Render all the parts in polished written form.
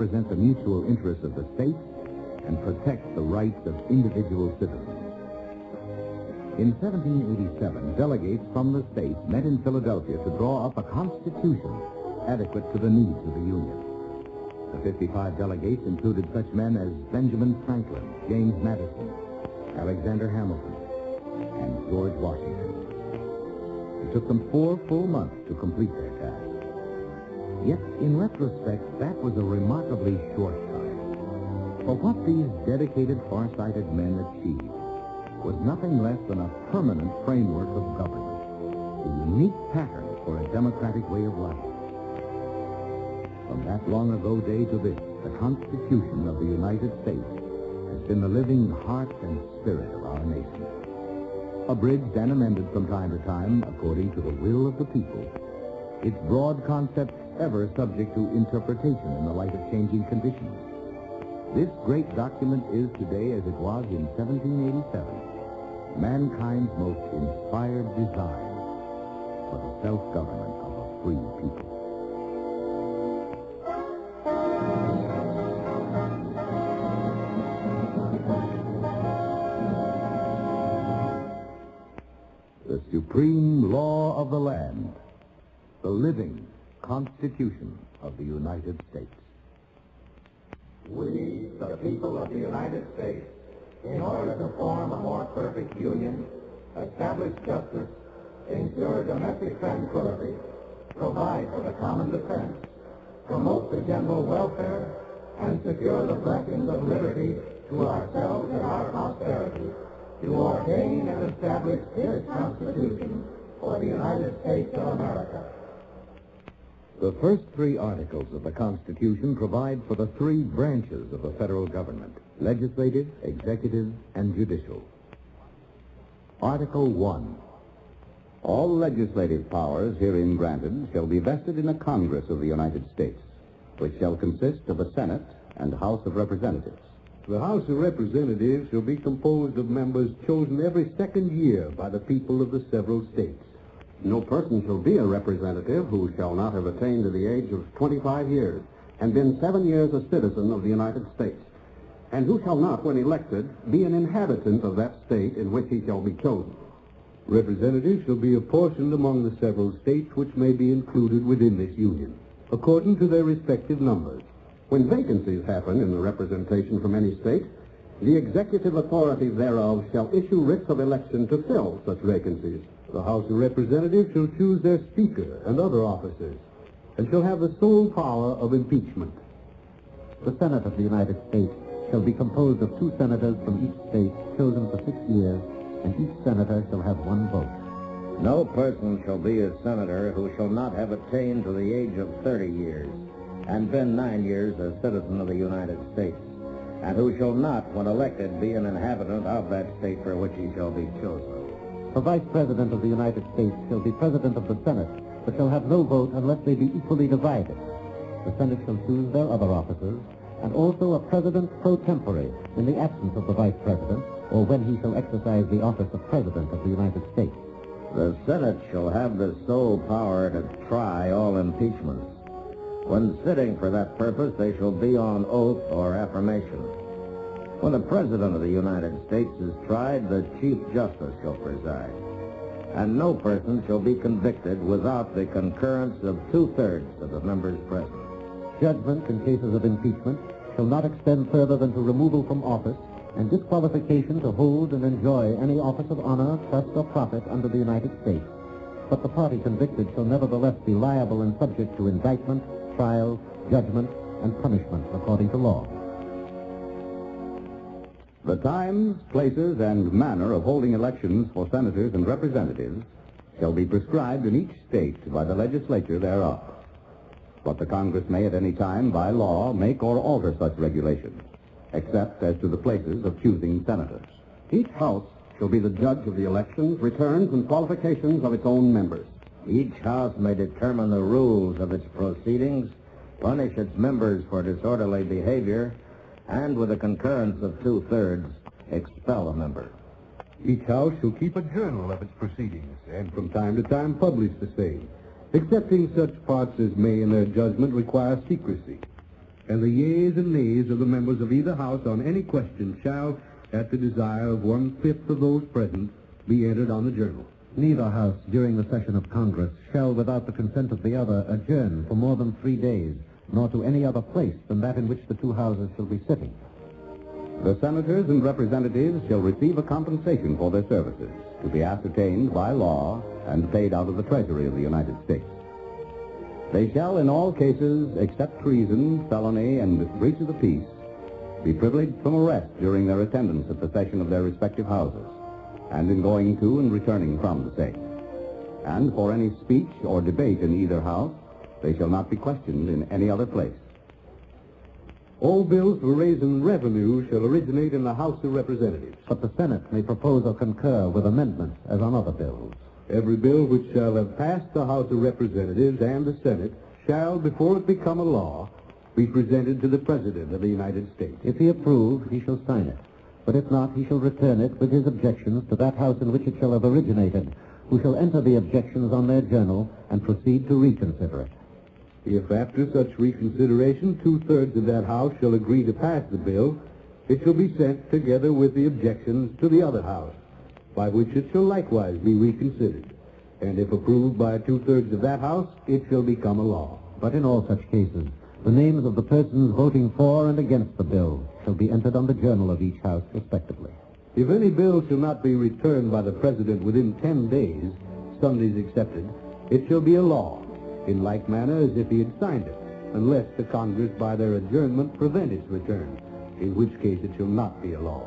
represent the mutual interests of the states and protect the rights of individual citizens. In 1787, delegates from the states met in Philadelphia to draw up a constitution adequate to the needs of the Union. The 55 delegates included such men as Benjamin Franklin, James Madison, Alexander Hamilton, and George Washington. It took them 4 full months to complete their task. Yet, in retrospect, that was a remarkably short time. For what these dedicated, far-sighted men achieved was nothing less than a permanent framework of government, a unique pattern for a democratic way of life. From that long-ago day to this, the Constitution of the United States has been the living heart and spirit of our nation. Abridged and amended from time to time according to the will of the people, its broad concepts ever subject to interpretation in the light of changing conditions. This great document is today, as it was in 1787, mankind's most inspired design for the self-government of a free people. The supreme law of the land, the living Constitution of the United States. We, the people of the United States, in order to form a more perfect union, establish justice, ensure domestic tranquility, provide for the common defense, promote the general welfare, and secure the blessings of liberty to ourselves and our posterity, to ordain and establish this Constitution for the United States of America. The first 3 articles of the Constitution provide for the 3 branches of the federal government: legislative, executive, and judicial. Article 1. All legislative powers herein granted shall be vested in a Congress of the United States, which shall consist of a Senate and House of Representatives. The House of Representatives shall be composed of members chosen every 2nd year by the people of the several states. No person shall be a representative who shall not have attained to the age of 25 years and been 7 years a citizen of the United States, and who shall not, when elected, be an inhabitant of that state in which he shall be chosen. Representatives shall be apportioned among the several states which may be included within this union, according to their respective numbers. When vacancies happen in the representation from any state, the executive authority thereof shall issue writs of election to fill such vacancies. The House of Representatives shall choose their Speaker and other officers, and shall have the sole power of impeachment. The Senate of the United States shall be composed of 2 senators from each state, chosen for 6 years, and each senator shall have 1 vote. No person shall be a senator who shall not have attained to the age of 30 years and been 9 years a citizen of the United States, and who shall not, when elected, be an inhabitant of that state for which he shall be chosen. The Vice President of the United States shall be President of the Senate, but shall have no vote unless they be equally divided. The Senate shall choose their other officers, and also a President pro tempore in the absence of the Vice President, or when he shall exercise the office of President of the United States. The Senate shall have the sole power to try all impeachments. When sitting for that purpose, they shall be on oath or affirmation. When the President of the United States is tried, the Chief Justice shall preside, and no person shall be convicted without the concurrence of 2/3 of the members present. Judgment in cases of impeachment shall not extend further than to removal from office and disqualification to hold and enjoy any office of honor, trust, or profit under the United States. But the party convicted shall nevertheless be liable and subject to indictment, trial, judgment, and punishment according to law. The times, places, and manner of holding elections for senators and representatives shall be prescribed in each state by the legislature thereof. But the Congress may at any time, by law, make or alter such regulations, except as to the places of choosing senators. Each House shall be the judge of the elections, returns, and qualifications of its own members. Each House may determine the rules of its proceedings, punish its members for disorderly behavior, and with the concurrence of 2/3, expel a member. Each House shall keep a journal of its proceedings, and from time to time publish the same, excepting such parts as may in their judgment require secrecy. and the yeas and nays of the members of either house on any question shall, at the desire of 1/5 of those present, be entered on the journal. Neither house during the session of Congress shall, without the consent of the other, adjourn for more than 3 days, nor to any other place than that in which the two houses shall be sitting. The senators and representatives shall receive a compensation for their services, to be ascertained by law and paid out of the Treasury of the United States. They shall, in all cases, except treason, felony, and breach of the peace, be privileged from arrest during their attendance at the session of their respective houses, and in going to and returning from the same. And for any speech or debate in either house, they shall not be questioned in any other place. All bills for raising revenue shall originate in the House of Representatives. But the Senate may propose or concur with amendments as on other bills. Every bill which shall have passed the House of Representatives and the Senate shall, before it become a law, be presented to the President of the United States. If he approve, he shall sign it. But if not, he shall return it with his objections to that house in which it shall have originated, who shall enter the objections on their journal and proceed to reconsider it. If after such reconsideration 2/3 of that house shall agree to pass the bill, it shall be sent together with the objections to the other house, by which it shall likewise be reconsidered. And if approved by 2/3 of that house, it shall become a law. But in all such cases, the names of the persons voting for and against the bill shall be entered on the journal of each house respectively. If any bill shall not be returned by the President within 10 days, Sundays excepted, it shall be a law, in like manner as if he had signed it, unless the Congress by their adjournment prevent its return, in which case it shall not be a law.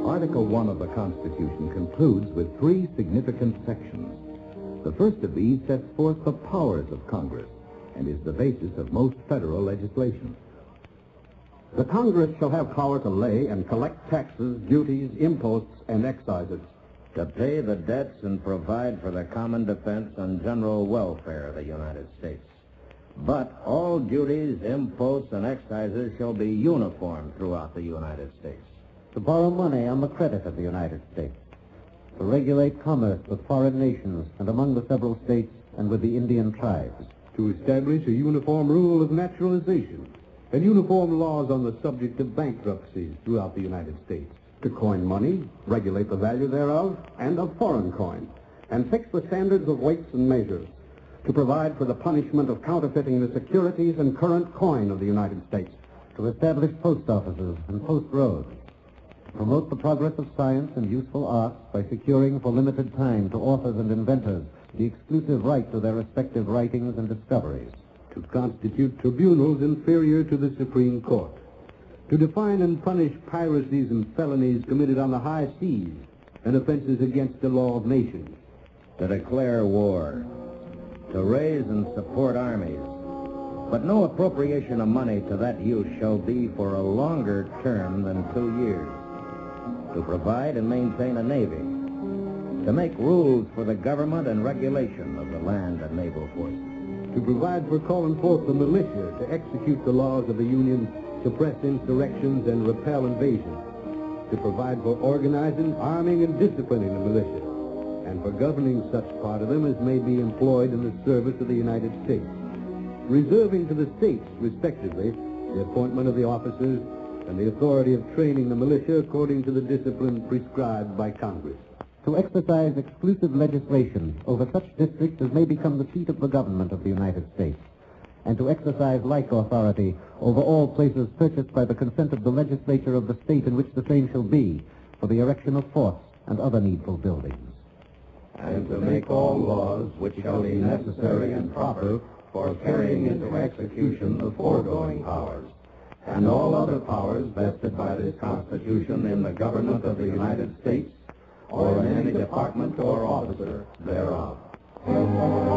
Article 1 of the Constitution concludes with 3 significant sections. The first of these sets forth the powers of Congress and is the basis of most federal legislation. The Congress shall have power to lay and collect taxes, duties, imposts, and excises, to pay the debts and provide for the common defense and general welfare of the United States. But all duties, imposts, and excises shall be uniform throughout the United States. To borrow money on the credit of the United States. To regulate commerce with foreign nations and among the several states and with the Indian tribes. to establish a uniform rule of naturalization and uniform laws on the subject of bankruptcies throughout the United States, to coin money, regulate the value thereof, and of foreign coin, and fix the standards of weights and measures, to provide for the punishment of counterfeiting the securities and current coin of the United States, to establish post offices and post roads, to promote the progress of science and useful arts by securing for limited time to authors and inventors the exclusive right to their respective writings and discoveries, to constitute tribunals inferior to the Supreme Court, to define and punish piracies and felonies committed on the high seas and offenses against the law of nations, to declare war, to raise and support armies, but no appropriation of money to that use shall be for a longer term than 2 years, to provide and maintain a navy, to make rules for the government and regulation of the land and naval forces, to provide for calling forth the militia to execute the laws of the Union, suppress insurrections, and repel invasions, to provide for organizing, arming, and disciplining the militia, and for governing such part of them as may be employed in the service of the United States, reserving to the states, respectively, the appointment of the officers and the authority of training the militia according to the discipline prescribed by Congress, to exercise exclusive legislation over such districts as may become the seat of the government of the United States, and to exercise like authority over all places purchased by the consent of the legislature of the state in which the same shall be, for the erection of forts and other needful buildings. And to make all laws which shall be necessary and proper for carrying into execution the foregoing powers, and all other powers vested by this Constitution in the government of the United States, or in any department or officer thereof.